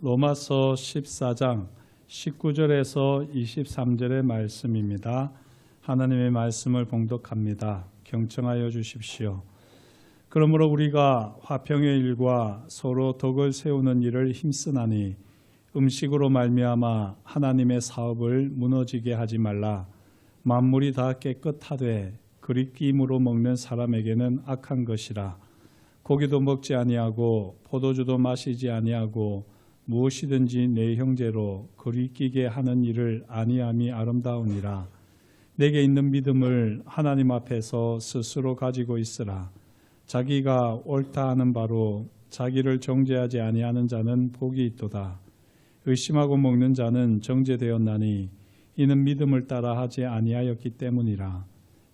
로마서 14장 19절에서 23절의 말씀입니다. 하나님의 말씀을 봉독합니다. 경청하여 주십시오. 그러므로 우리가 화평의 일과 서로 덕을 세우는 일을 힘쓰나니 음식으로 말미암아 하나님의 사업을 무너지게 하지 말라. 만물이 다 깨끗하되 그리낌으로 먹는 사람에게는 악한 것이라. 고기도 먹지 아니하고 포도주도 마시지 아니하고 무엇이든지 내 형제로 거리끼게 하는 일을 아니함이 아름다우니라. 내게 있는 믿음을 하나님 앞에서 스스로 가지고 있으라. 자기가 옳다 하는 바로 자기를 정죄하지 아니하는 자는 복이 있도다. 의심하고 먹는 자는 정죄되었나니 이는 믿음을 따라 하지 아니하였기 때문이라.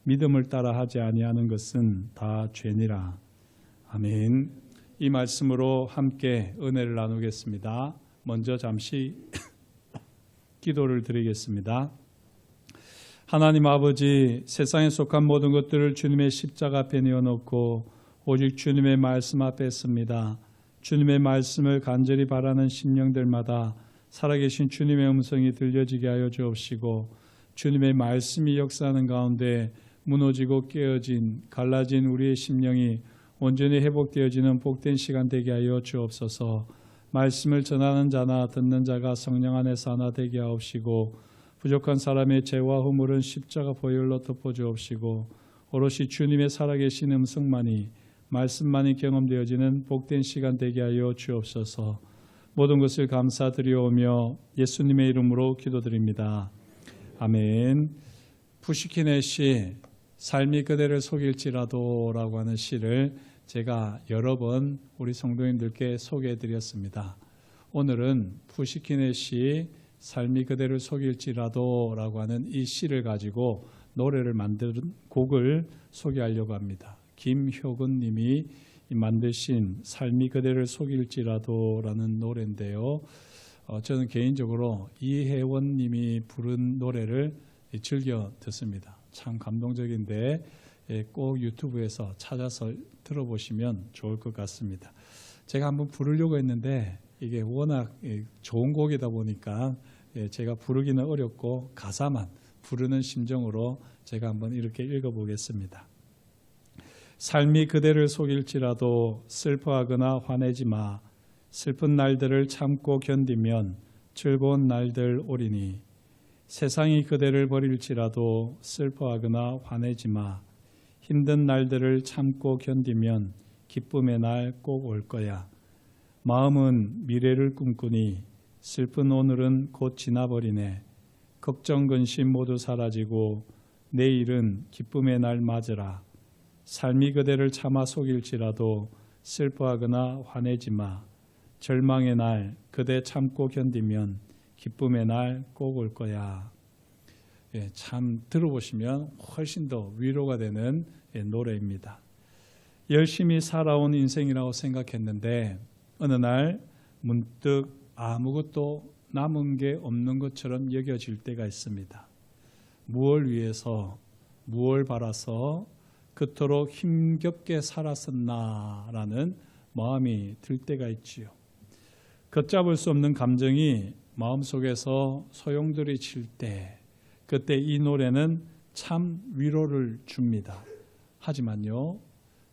믿음을 따라 하지 아니하는 것은 다 죄니라. 아멘. 이 말씀으로 함께 은혜를 나누겠습니다. 먼저 잠시 기도를 드리겠습니다. 하나님 아버지, 세상에 속한 모든 것들을 주님의 십자가 앞에 내어놓고 오직 주님의 말씀 앞에 씁니다. 주님의 말씀을 간절히 바라는 심령들마다 살아계신 주님의 음성이 들려지게 하여 주옵시고, 주님의 말씀이 역사하는 가운데 무너지고 깨어진 갈라진 우리의 심령이 온전히 회복되어지는 복된 시간 되게 하여 주옵소서. 말씀을 전하는 자나 듣는 자가 성령 안에서 하나 되게 하옵시고, 부족한 사람의 죄와 허물은 십자가 보혈로 덮어주옵시고, 오롯이 주님의 살아계신 음성만이 말씀만이 경험되어지는 복된 시간 되게 하여 주옵소서. 모든 것을 감사드리오며 예수님의 이름으로 기도드립니다. 아멘. 푸시킨의 시 삶이 그대를 속일지라도 라고 하는 시를 제가 여러 번 우리 성도님들께 소개해드렸습니다. 오늘은 푸시킨의 시 삶이 그대를 속일지라도 라고 하는 이 시를 가지고 노래를 만든 곡을 소개하려고 합니다. 김효근 님이 만드신 삶이 그대를 속일지라도 라는 노래인데요. 저는 개인적으로 이혜원 님이 부른 노래를 즐겨 듣습니다. 참 감동적인데 꼭 유튜브에서 찾아서 들어보시면 좋을 것 같습니다. 제가 한번 부르려고 했는데 이게 워낙 좋은 곡이다 보니까 제가 부르기는 어렵고 가사만 부르는 심정으로 제가 한번 이렇게 읽어보겠습니다. 삶이 그대를 속일지라도 슬퍼하거나 화내지 마. 슬픈 날들을 참고 견디면 즐거운 날들 오리니. 세상이 그대를 버릴지라도 슬퍼하거나 화내지 마. 힘든 날들을 참고 견디면 기쁨의 날 꼭 올 거야. 마음은 미래를 꿈꾸니 슬픈 오늘은 곧 지나버리네. 걱정 근심 모두 사라지고 내일은 기쁨의 날 맞으라. 삶이 그대를 참아 속일지라도 슬퍼하거나 화내지 마. 절망의 날 그대 참고 견디면 기쁨의 날 꼭 올 거야. 참 들어보시면 훨씬 더 위로가 되는 노래입니다. 열심히 살아온 인생이라고 생각했는데 어느 날 문득 아무것도 남은 게 없는 것처럼 여겨질 때가 있습니다. 무엇을 위해서, 무엇을 바라서 그토록 힘겹게 살았었나라는 마음이 들 때가 있지요. 걷잡을 수 없는 감정이 마음속에서 소용돌이 칠 때, 그때 이 노래는 참 위로를 줍니다. 하지만요,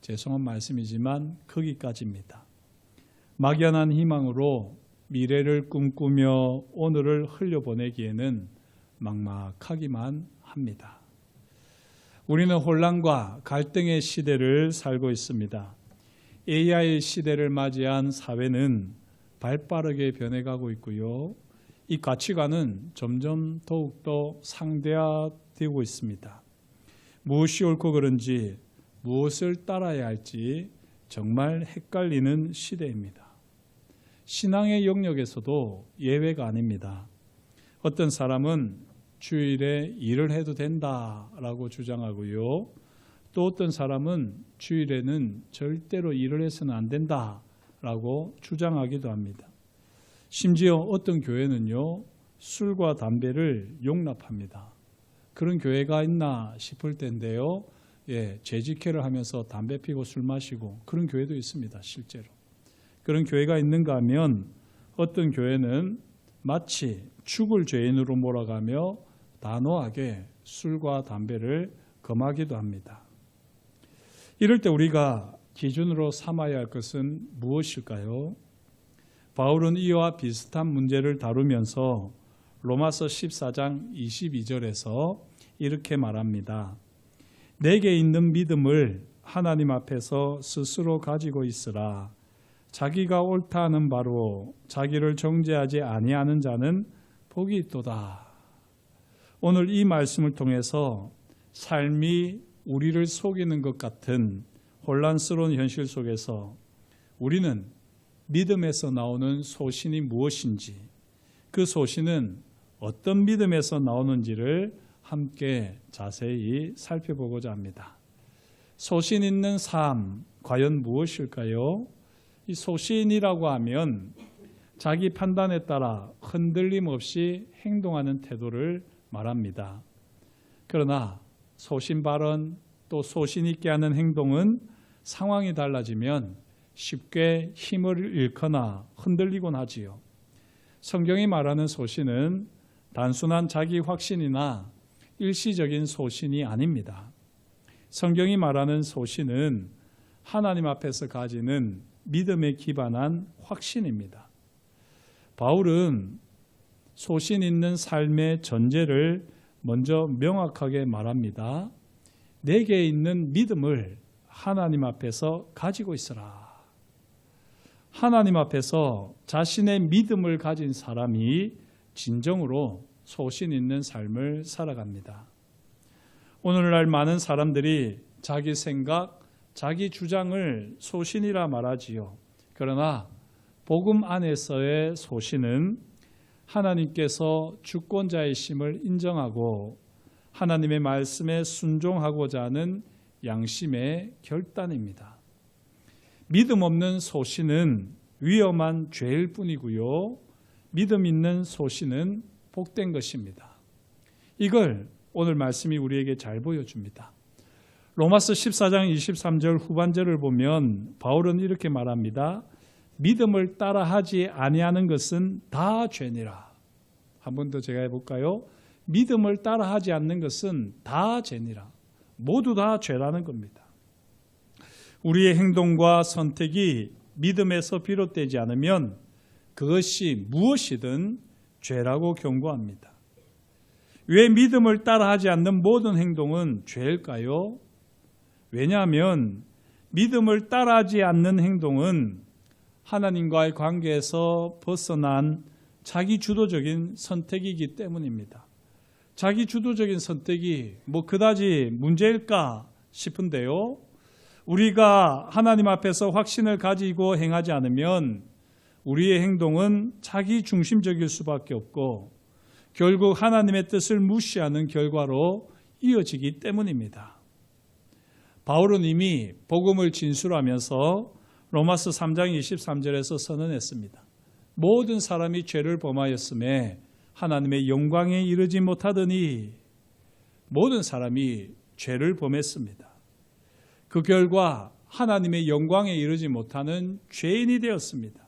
죄송한 말씀이지만 거기까지입니다. 막연한 희망으로 미래를 꿈꾸며 오늘을 흘려보내기에는 막막하기만 합니다. 우리는 혼란과 갈등의 시대를 살고 있습니다. AI 시대를 맞이한 사회는 발빠르게 변해가고 있고요. 이 가치관은 점점 더욱더 상대화되고 있습니다. 무엇이 옳고 그른지, 무엇을 따라야 할지 정말 헷갈리는 시대입니다. 신앙의 영역에서도 예외가 아닙니다. 어떤 사람은 주일에 일을 해도 된다라고 주장하고요. 또 어떤 사람은 주일에는 절대로 일을 해서는 안 된다라고 주장하기도 합니다. 심지어 어떤 교회는요, 술과 담배를 용납합니다. 그런 교회가 있나 싶을 텐데요. 재직회를 하면서 담배 피고 술 마시고 그런 교회도 있습니다. 실제로. 그런 교회가 있는가 하면 어떤 교회는 마치 죽을 죄인으로 몰아가며 단호하게 술과 담배를 금하기도 합니다. 이럴 때 우리가 기준으로 삼아야 할 것은 무엇일까요? 바울은 이와 비슷한 문제를 다루면서 로마서 14장 22절에서 이렇게 말합니다. 내게 있는 믿음을 하나님 앞에서 스스로 가지고 있으라. 자기가 옳다 하는 바로 자기를 정죄하지 아니하는 자는 복이 있도다. 오늘 이 말씀을 통해서 삶이 우리를 속이는 것 같은 혼란스러운 현실 속에서 우리는 믿음에서 나오는 소신이 무엇인지, 그 소신은 어떤 믿음에서 나오는지를 함께 자세히 살펴보고자 합니다. 소신 있는 삶, 과연 무엇일까요? 이 소신이라고 하면 자기 판단에 따라 흔들림 없이 행동하는 태도를 말합니다. 그러나 소신 발언 또 소신 있게 하는 행동은 상황이 달라지면 쉽게 힘을 잃거나 흔들리곤 하지요. 성경이 말하는 소신은 단순한 자기 확신이나 일시적인 소신이 아닙니다. 성경이 말하는 소신은 하나님 앞에서 가지는 믿음에 기반한 확신입니다. 바울은 소신 있는 삶의 전제를 먼저 명확하게 말합니다. 내게 있는 믿음을 하나님 앞에서 가지고 있어라. 하나님 앞에서 자신의 믿음을 가진 사람이 진정으로 소신 있는 삶을 살아갑니다. 오늘날 많은 사람들이 자기 생각, 자기 주장을 소신이라 말하지요. 그러나 복음 안에서의 소신은 하나님께서 주권자이심을 인정하고 하나님의 말씀에 순종하고자 하는 양심의 결단입니다. 믿음 없는 소신은 위험한 죄일 뿐이고요. 믿음 있는 소신은 복된 것입니다. 이걸 오늘 말씀이 우리에게 잘 보여줍니다. 로마서 14장 23절 후반절을 보면 바울은 이렇게 말합니다. 믿음을 따라하지 아니하는 것은 다 죄니라. 한 번 더 제가 해볼까요? 믿음을 따라하지 않는 것은 다 죄니라. 모두 다 죄라는 겁니다. 우리의 행동과 선택이 믿음에서 비롯되지 않으면 그것이 무엇이든 죄라고 경고합니다. 왜 믿음을 따라하지 않는 모든 행동은 죄일까요? 왜냐하면 믿음을 따라하지 않는 행동은 하나님과의 관계에서 벗어난 자기 주도적인 선택이기 때문입니다. 자기 주도적인 선택이 그다지 문제일까 싶은데요. 우리가 하나님 앞에서 확신을 가지고 행하지 않으면 우리의 행동은 자기 중심적일 수밖에 없고 결국 하나님의 뜻을 무시하는 결과로 이어지기 때문입니다. 바울은 이미 복음을 진술하면서 로마서 3장 23절에서 선언했습니다. 모든 사람이 죄를 범하였음에 하나님의 영광에 이르지 못하더니 모든 사람이 죄를 범했습니다. 그 결과 하나님의 영광에 이르지 못하는 죄인이 되었습니다.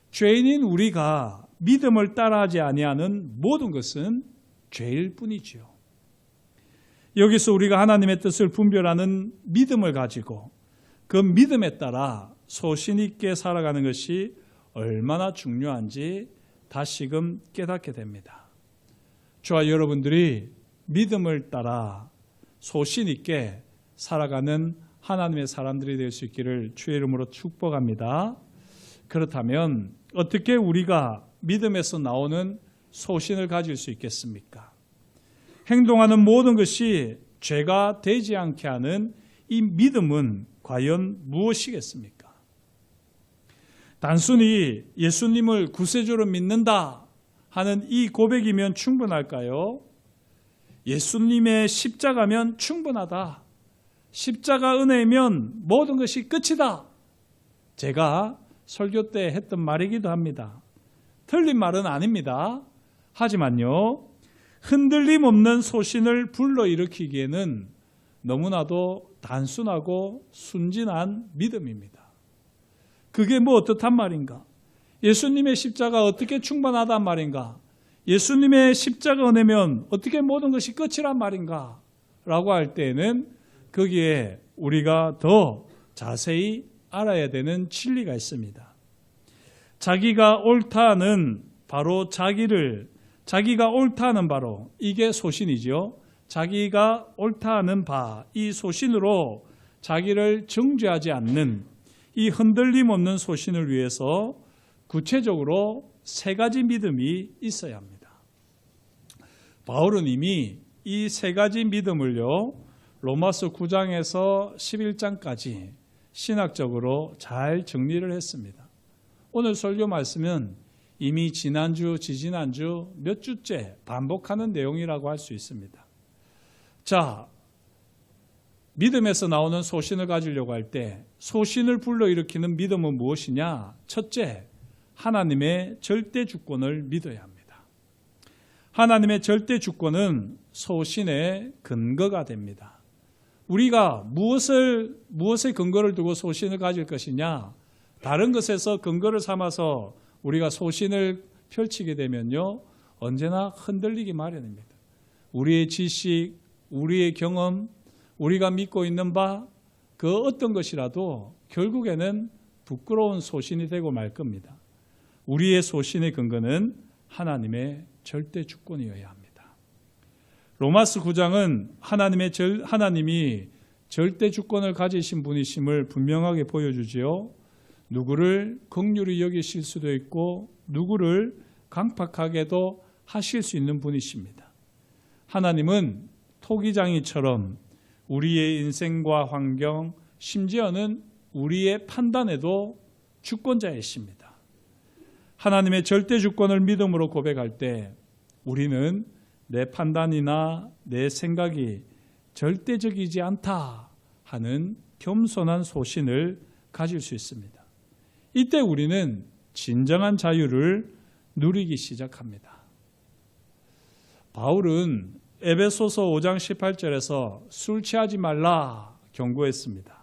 죄인인 우리가 믿음을 따라하지 아니하는 모든 것은 죄일 뿐이지요. 여기서 우리가 하나님의 뜻을 분별하는 믿음을 가지고 그 믿음에 따라 소신 있게 살아가는 것이 얼마나 중요한지 다시금 깨닫게 됩니다. 저와 여러분들이 믿음을 따라 소신 있게 살아가는 하나님의 사람들이 될 수 있기를 주의 이름으로 축복합니다. 그렇다면 어떻게 우리가 믿음에서 나오는 소신을 가질 수 있겠습니까? 행동하는 모든 것이 죄가 되지 않게 하는 이 믿음은 과연 무엇이겠습니까? 단순히 예수님을 구세주로 믿는다 하는 이 고백이면 충분할까요? 예수님의 십자가면 충분하다. 십자가 은혜면 모든 것이 끝이다. 제가 설교 때 했던 말이기도 합니다. 틀린 말은 아닙니다. 하지만요, 흔들림 없는 소신을 불러일으키기에는 너무나도 단순하고 순진한 믿음입니다. 그게 어떻단 말인가? 예수님의 십자가 어떻게 충분하단 말인가? 예수님의 십자가 은혜면 어떻게 모든 것이 끝이란 말인가? 라고 할 때에는 거기에 우리가 더 자세히 알아야 되는 진리가 있습니다. 자기가 옳다는 바로 자기가 옳다는 바로 이게 소신이죠. 자기가 옳다는 바, 이 소신으로 자기를 정죄하지 않는 이 흔들림 없는 소신을 위해서 구체적으로 세 가지 믿음이 있어야 합니다. 바울은 이미 이 세 가지 믿음을요, 로마서 9장에서 11장까지 신학적으로 잘 정리를 했습니다. 오늘 설교 말씀은 이미 지난주, 지지난주 몇 주째 반복하는 내용이라고 할 수 있습니다. 자, 믿음에서 나오는 소신을 가지려고 할 때 소신을 불러일으키는 믿음은 무엇이냐? 첫째, 하나님의 절대 주권을 믿어야 합니다. 하나님의 절대 주권은 소신의 근거가 됩니다. 우리가 무엇에 근거를 두고 소신을 가질 것이냐? 다른 것에서 근거를 삼아서 우리가 소신을 펼치게 되면요, 언제나 흔들리기 마련입니다. 우리의 지식, 우리의 경험, 우리가 믿고 있는 바, 그 어떤 것이라도 결국에는 부끄러운 소신이 되고 말 겁니다. 우리의 소신의 근거는 하나님의 절대 주권이어야 합니다. 로마서 9장은 하나님이 절대 주권을 가지신 분이심을 분명하게 보여주지요. 누구를 긍휼히 여기실 수도 있고 누구를 강팍하게도 하실 수 있는 분이십니다. 하나님은 토기장이처럼 우리의 인생과 환경, 심지어는 우리의 판단에도 주권자이십니다. 하나님의 절대 주권을 믿음으로 고백할 때 우리는 내 판단이나 내 생각이 절대적이지 않다 하는 겸손한 소신을 가질 수 있습니다. 이때 우리는 진정한 자유를 누리기 시작합니다. 바울은 에베소서 5장 18절에서 술 취하지 말라 경고했습니다.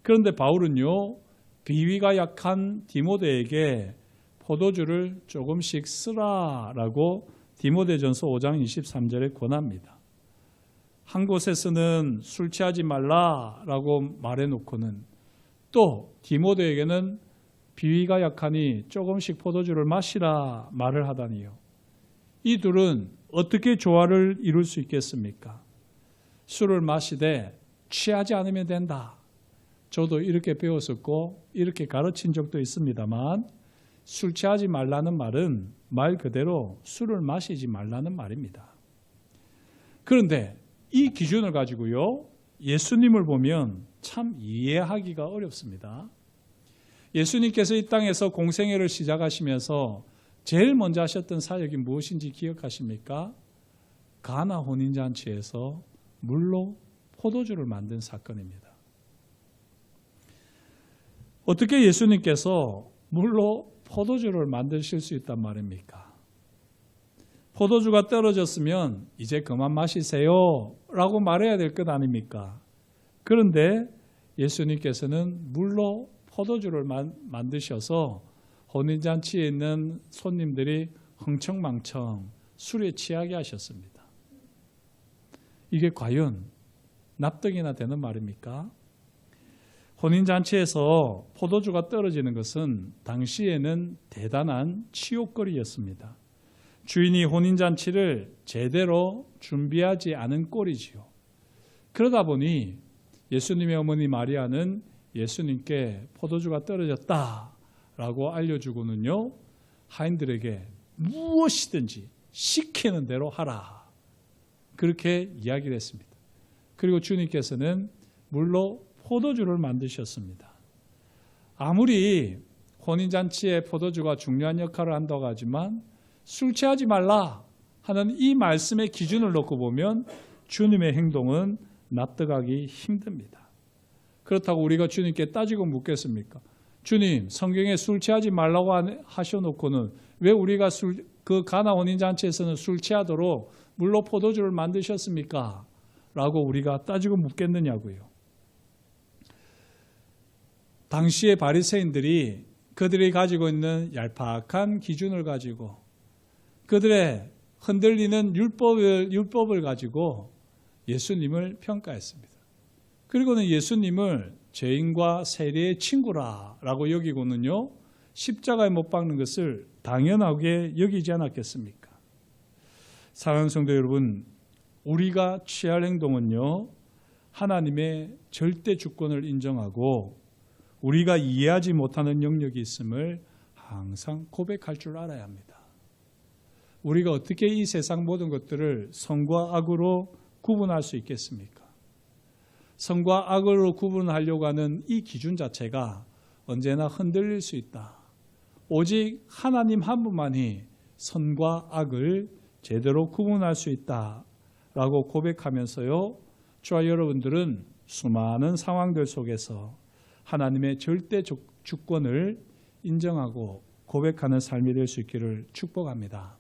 그런데 바울은요, 비위가 약한 디모데에게 포도주를 조금씩 쓰라라고 디모데전서 5장 23절에 권합니다. 한 곳에서는 술 취하지 말라라고 말해놓고는 또 디모데에게는 비위가 약하니 조금씩 포도주를 마시라 말을 하다니요. 이 둘은 어떻게 조화를 이룰 수 있겠습니까? 술을 마시되 취하지 않으면 된다. 저도 이렇게 배웠었고 이렇게 가르친 적도 있습니다만 술 취하지 말라는 말은 말 그대로 술을 마시지 말라는 말입니다. 그런데 이 기준을 가지고요, 예수님을 보면 참 이해하기가 어렵습니다. 예수님께서 이 땅에서 공생애를 시작하시면서 제일 먼저 하셨던 사역이 무엇인지 기억하십니까? 가나 혼인잔치에서 물로 포도주를 만든 사건입니다. 어떻게 예수님께서 물로 포도주를 만드실 수 있단 말입니까? 포도주가 떨어졌으면 이제 그만 마시세요 라고 말해야 될 것 아닙니까? 그런데 예수님께서는 물로 포도주를 만드셔서 혼인잔치에 있는 손님들이 흥청망청 술에 취하게 하셨습니다. 이게 과연 납득이나 되는 말입니까? 혼인잔치에서 포도주가 떨어지는 것은 당시에는 대단한 치욕거리였습니다. 주인이 혼인잔치를 제대로 준비하지 않은 꼴이지요. 그러다 보니 예수님의 어머니 마리아는 예수님께 포도주가 떨어졌다라고 알려주고는요, 하인들에게 무엇이든지 시키는 대로 하라, 그렇게 이야기를 했습니다. 그리고 주님께서는 물로 포도주를 만드셨습니다. 아무리 혼인잔치에 포도주가 중요한 역할을 한다고 하지만 술 취하지 말라 하는 이 말씀의 기준을 놓고 보면 주님의 행동은 납득하기 힘듭니다. 그렇다고 우리가 주님께 따지고 묻겠습니까? 주님, 성경에 술 취하지 말라고 하셔놓고는 왜 우리가 그 가나 혼인잔치에서는 술 취하도록 물로 포도주를 만드셨습니까? 라고 우리가 따지고 묻겠느냐고요. 당시의 바리새인들이 그들이 가지고 있는 얄팍한 기준을 가지고 그들의 흔들리는 율법을 가지고 예수님을 평가했습니다. 그리고는 예수님을 죄인과 세리의 친구라고 여기고는요, 십자가에 못 박는 것을 당연하게 여기지 않았겠습니까? 사랑하는 성도 여러분, 우리가 취할 행동은요, 하나님의 절대 주권을 인정하고 우리가 이해하지 못하는 영역이 있음을 항상 고백할 줄 알아야 합니다. 우리가 어떻게 이 세상 모든 것들을 선과 악으로 구분할 수 있겠습니까? 선과 악으로 구분하려고 하는 이 기준 자체가 언제나 흔들릴 수 있다. 오직 하나님 한 분만이 선과 악을 제대로 구분할 수 있다라고 고백하면서요, 저와 여러분들은 수많은 상황들 속에서 하나님의 절대 주권을 인정하고 고백하는 삶이 될 수 있기를 축복합니다.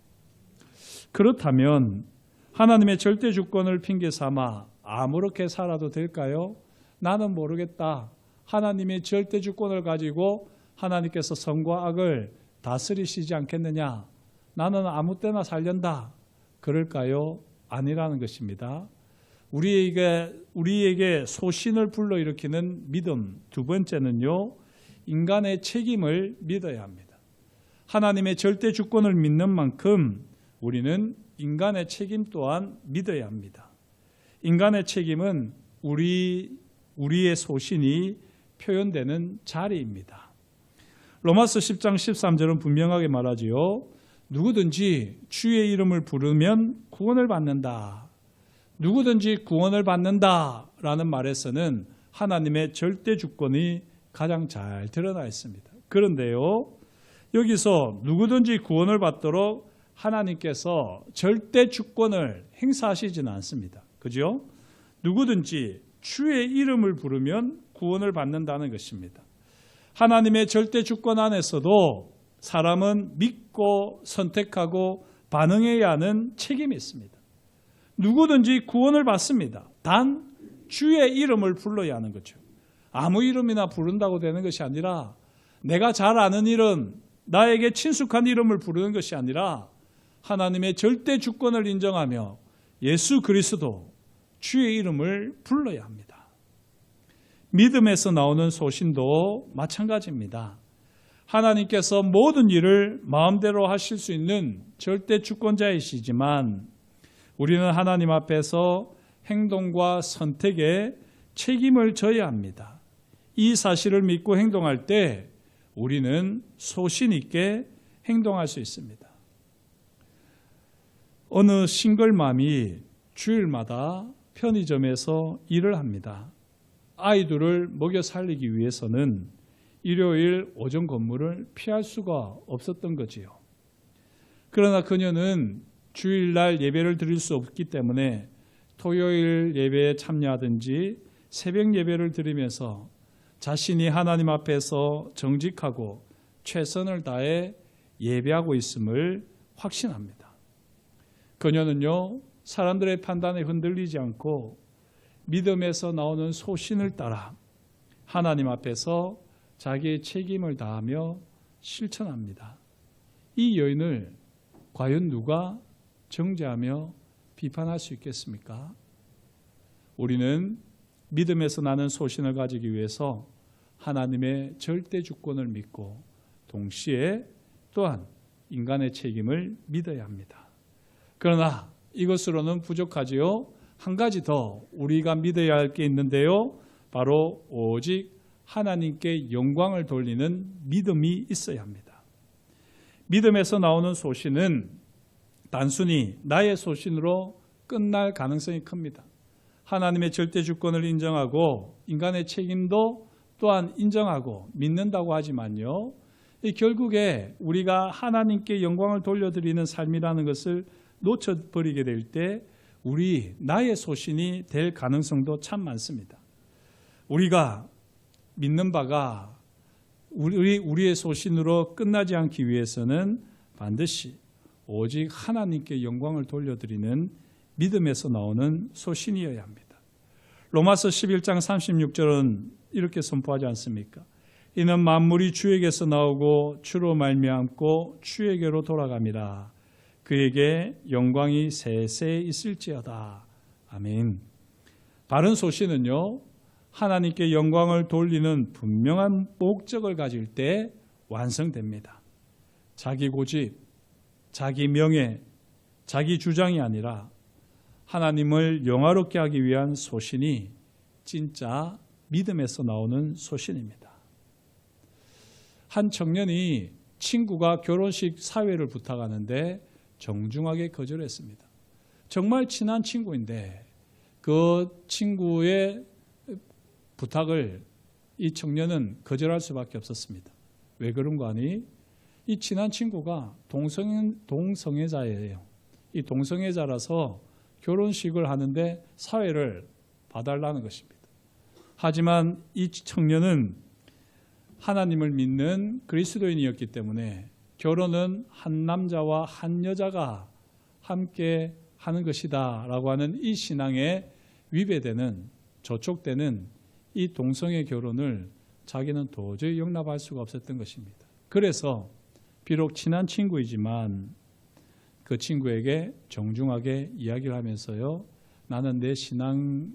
그렇다면 하나님의 절대 주권을 핑계 삼아 아무렇게 살아도 될까요? 나는 모르겠다. 하나님의 절대 주권을 가지고 하나님께서 선과 악을 다스리시지 않겠느냐? 나는 아무 때나 살련다. 그럴까요? 아니라는 것입니다. 우리에게 소신을 불러일으키는 믿음, 두 번째는요, 인간의 책임을 믿어야 합니다. 하나님의 절대 주권을 믿는 만큼 우리는 인간의 책임 또한 믿어야 합니다. 인간의 책임은 우리의 소신이 표현되는 자리입니다. 로마서 10장 13절은 분명하게 말하지요. 누구든지 주의 이름을 부르면 구원을 받는다. 누구든지 구원을 받는다라는 말에서는 하나님의 절대 주권이 가장 잘 드러나 있습니다. 그런데요, 여기서 누구든지 구원을 받도록 하나님께서 절대 주권을 행사하시지는 않습니다. 그죠? 누구든지 주의 이름을 부르면 구원을 받는다는 것입니다. 하나님의 절대 주권 안에서도 사람은 믿고 선택하고 반응해야 하는 책임이 있습니다. 누구든지 구원을 받습니다. 단 주의 이름을 불러야 하는 거죠. 아무 이름이나 부른다고 되는 것이 아니라 내가 잘 아는 이름, 나에게 친숙한 이름을 부르는 것이 아니라 하나님의 절대 주권을 인정하며 예수 그리스도 주의 이름을 불러야 합니다. 믿음에서 나오는 소신도 마찬가지입니다. 하나님께서 모든 일을 마음대로 하실 수 있는 절대 주권자이시지만 우리는 하나님 앞에서 행동과 선택에 책임을 져야 합니다. 이 사실을 믿고 행동할 때 우리는 소신 있게 행동할 수 있습니다. 어느 싱글맘이 주일마다 편의점에서 일을 합니다. 아이들을 먹여 살리기 위해서는 일요일 오전 근무를 피할 수가 없었던 거지요. 그러나 그녀는 주일날 예배를 드릴 수 없기 때문에 토요일 예배에 참여하든지 새벽 예배를 드리면서 자신이 하나님 앞에서 정직하고 최선을 다해 예배하고 있음을 확신합니다. 그녀는요, 사람들의 판단에 흔들리지 않고 믿음에서 나오는 소신을 따라 하나님 앞에서 자기의 책임을 다하며 실천합니다. 이 여인을 과연 누가 정죄하며 비판할 수 있겠습니까? 우리는 믿음에서 나는 소신을 가지기 위해서 하나님의 절대 주권을 믿고 동시에 또한 인간의 책임을 믿어야 합니다. 그러나 이것으로는 부족하지요. 한 가지 더 우리가 믿어야 할 게 있는데요. 바로 오직 하나님께 영광을 돌리는 믿음이 있어야 합니다. 믿음에서 나오는 소신은 단순히 나의 소신으로 끝날 가능성이 큽니다. 하나님의 절대 주권을 인정하고 인간의 책임도 또한 인정하고 믿는다고 하지만요. 결국에 우리가 하나님께 영광을 돌려드리는 삶이라는 것을 놓쳐버리게 될 때 나의 소신이 될 가능성도 참 많습니다. 우리가 믿는 바가 우리의 소신으로 끝나지 않기 위해서는 반드시 오직 하나님께 영광을 돌려드리는 믿음에서 나오는 소신이어야 합니다. 로마서 11장 36절은 이렇게 선포하지 않습니까? 이는 만물이 주에게서 나오고 주로 말미암고 주에게로 돌아갑니다. 그에게 영광이 세세 있을지어다. 아멘. 바른 소신은요, 하나님께 영광을 돌리는 분명한 목적을 가질 때 완성됩니다. 자기 고집, 자기 명예, 자기 주장이 아니라 하나님을 영화롭게 하기 위한 소신이 진짜 믿음에서 나오는 소신입니다. 한 청년이 친구가 결혼식 사회를 부탁하는데 정중하게 거절했습니다. 정말 친한 친구인데 그 친구의 부탁을 이 청년은 거절할 수밖에 없었습니다. 왜 그런 거 아니? 이 친한 친구가 동성애자예요. 이 동성애자라서 결혼식을 하는데 사회를 봐달라는 것입니다. 하지만 이 청년은 하나님을 믿는 그리스도인이었기 때문에 결혼은 한 남자와 한 여자가 함께 하는 것이다 라고 하는 이 신앙에 위배되는, 저촉되는 이 동성애 결혼을 자기는 도저히 용납할 수가 없었던 것입니다. 그래서 비록 친한 친구이지만 그 친구에게 정중하게 이야기를 하면서요, 나는 내 신앙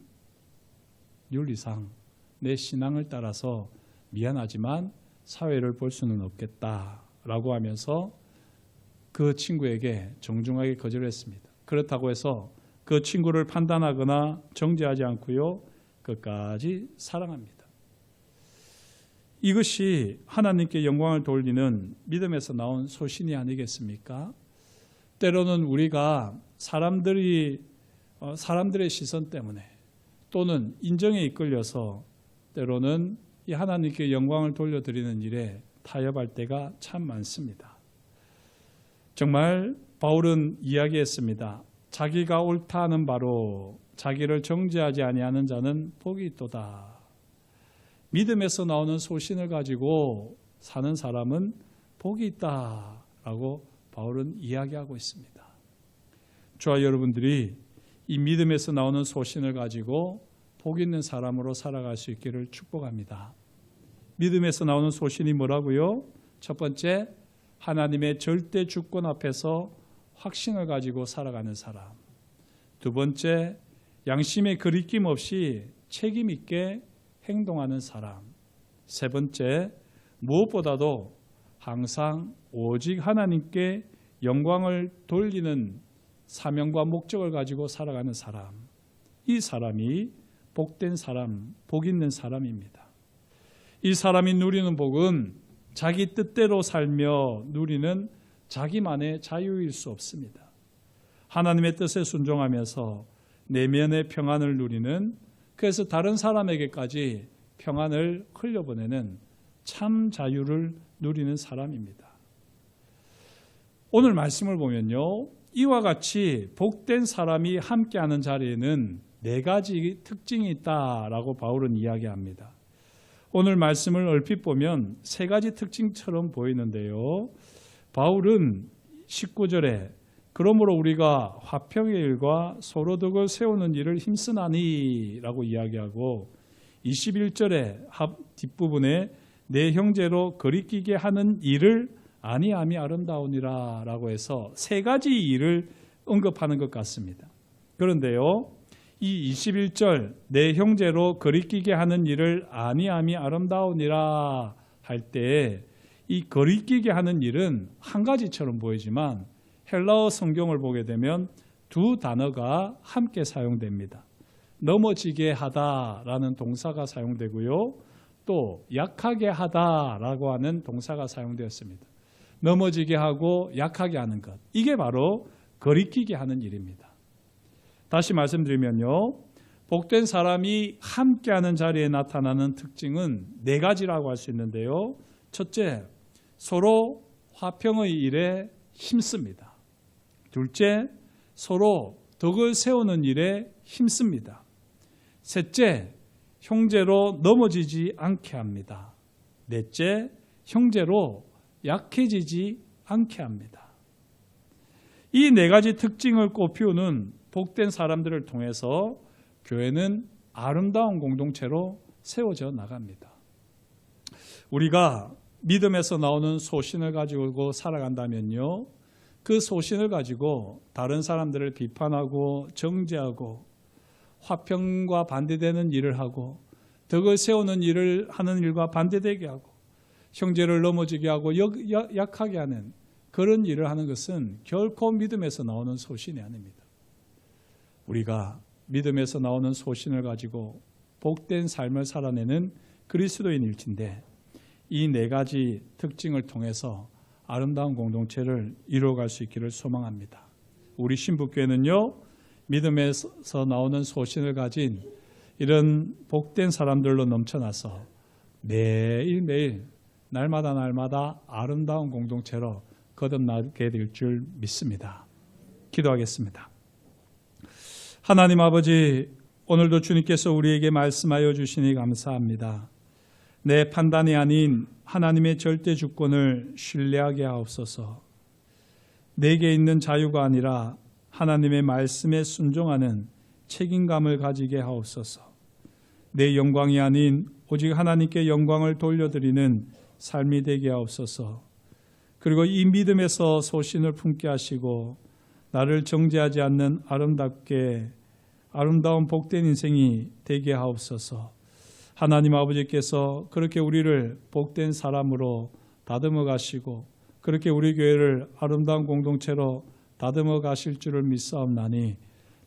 윤리상 내 신앙을 따라서 미안하지만 사회를 볼 수는 없겠다라고 하면서 그 친구에게 정중하게 거절했습니다. 그렇다고 해서 그 친구를 판단하거나 정죄하지 않고요, 끝까지 사랑합니다. 이것이 하나님께 영광을 돌리는 믿음에서 나온 소신이 아니겠습니까? 때로는 우리가 사람들의 시선 때문에 또는 인정에 이끌려서 때로는 이 하나님께 영광을 돌려드리는 일에 타협할 때가 참 많습니다. 정말 바울은 이야기했습니다. 자기가 옳다 하는 바로 자기를 정죄하지 아니하는 자는 복이 있도다. 믿음에서 나오는 소신을 가지고 사는 사람은 복이 있다라고 바울은 이야기하고 있습니다. 저와 여러분들이 이 믿음에서 나오는 소신을 가지고 복 있는 사람으로 살아갈 수 있기를 축복합니다. 믿음에서 나오는 소신이 뭐라고요? 첫 번째, 하나님의 절대 주권 앞에서 확신을 가지고 살아가는 사람. 두 번째, 양심의 거리낌 없이 책임 있게 행동하는 사람. 세 번째, 무엇보다도 항상 오직 하나님께 영광을 돌리는 사명과 목적을 가지고 살아가는 사람. 이 사람이 복된 사람, 복 있는 사람입니다. 이 사람이 누리는 복은 자기 뜻대로 살며 누리는 자기만의 자유일 수 없습니다. 하나님의 뜻에 순종하면서 내면의 평안을 누리는, 그래서 다른 사람에게까지 평안을 흘려보내는 참 자유를 누리는 사람입니다. 오늘 말씀을 보면요, 이와 같이 복된 사람이 함께하는 자리에는 4가지 특징이 있다라고 바울은 이야기합니다. 오늘 말씀을 얼핏 보면 3가지 특징처럼 보이는데요, 바울은 19절에 그러므로 우리가 화평의 일과 서로 덕을 세우는 일을 힘쓰나니 라고 이야기하고, 21절에 뒷부분에 내 형제로 거리끼게 하는 일을 아니함이 아름다우니라 라고 해서 3가지 일을 언급하는 것 같습니다. 그런데요, 이 21절 내 형제로 거리끼게 하는 일을 아니함이 아름다우니라 할 때 이 거리끼게 하는 일은 한 가지처럼 보이지만 헬라어 성경을 보게 되면 2 단어가 함께 사용됩니다. 넘어지게 하다라는 동사가 사용되고요, 또 약하게 하다라고 하는 동사가 사용되었습니다. 넘어지게 하고 약하게 하는 것, 이게 바로 거리끼게 하는 일입니다. 다시 말씀드리면요, 복된 사람이 함께하는 자리에 나타나는 특징은 4가지라고 할 수 있는데요, 첫째, 서로 화평의 일에 힘씁니다. 둘째, 서로 덕을 세우는 일에 힘씁니다. 셋째, 형제로 넘어지지 않게 합니다. 넷째, 형제로 약해지지 않게 합니다. 이 4가지 특징을 꼽히우는 복된 사람들을 통해서 교회는 아름다운 공동체로 세워져 나갑니다. 우리가 믿음에서 나오는 소신을 가지고 살아간다면요, 그 소신을 가지고 다른 사람들을 비판하고 정죄하고 화평과 반대되는 일을 하고 덕을 세우는 일을 하는 일과 반대되게 하고 형제를 넘어지게 하고 약하게 하는 그런 일을 하는 것은 결코 믿음에서 나오는 소신이 아닙니다. 우리가 믿음에서 나오는 소신을 가지고 복된 삶을 살아내는 그리스도인일진데 이 네 가지 특징을 통해서 아름다운 공동체를 이루어갈 수 있기를 소망합니다. 우리 신부교회는요, 믿음에서 나오는 소신을 가진 이런 복된 사람들로 넘쳐나서 매일매일 날마다 아름다운 공동체로 거듭나게 될 줄 믿습니다. 기도하겠습니다. 하나님 아버지, 오늘도 주님께서 우리에게 말씀하여 주시니 감사합니다. 내 판단이 아닌 하나님의 절대 주권을 신뢰하게 하옵소서. 내게 있는 자유가 아니라 하나님의 말씀에 순종하는 책임감을 가지게 하옵소서. 내 영광이 아닌 오직 하나님께 영광을 돌려드리는 삶이 되게 하옵소서. 그리고 이 믿음에서 소신을 품게 하시고 나를 정죄하지 않는 아름다운 복된 인생이 되게 하옵소서. 하나님 아버지께서 그렇게 우리를 복된 사람으로 다듬어 가시고 그렇게 우리 교회를 아름다운 공동체로 다듬어 가실 줄을 믿사옵나니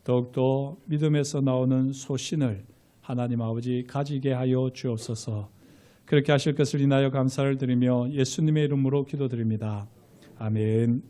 더욱더 믿음에서 나오는 소신을 하나님 아버지 가지게 하여 주옵소서. 그렇게 하실 것을 인하여 감사를 드리며 예수님의 이름으로 기도드립니다. 아멘.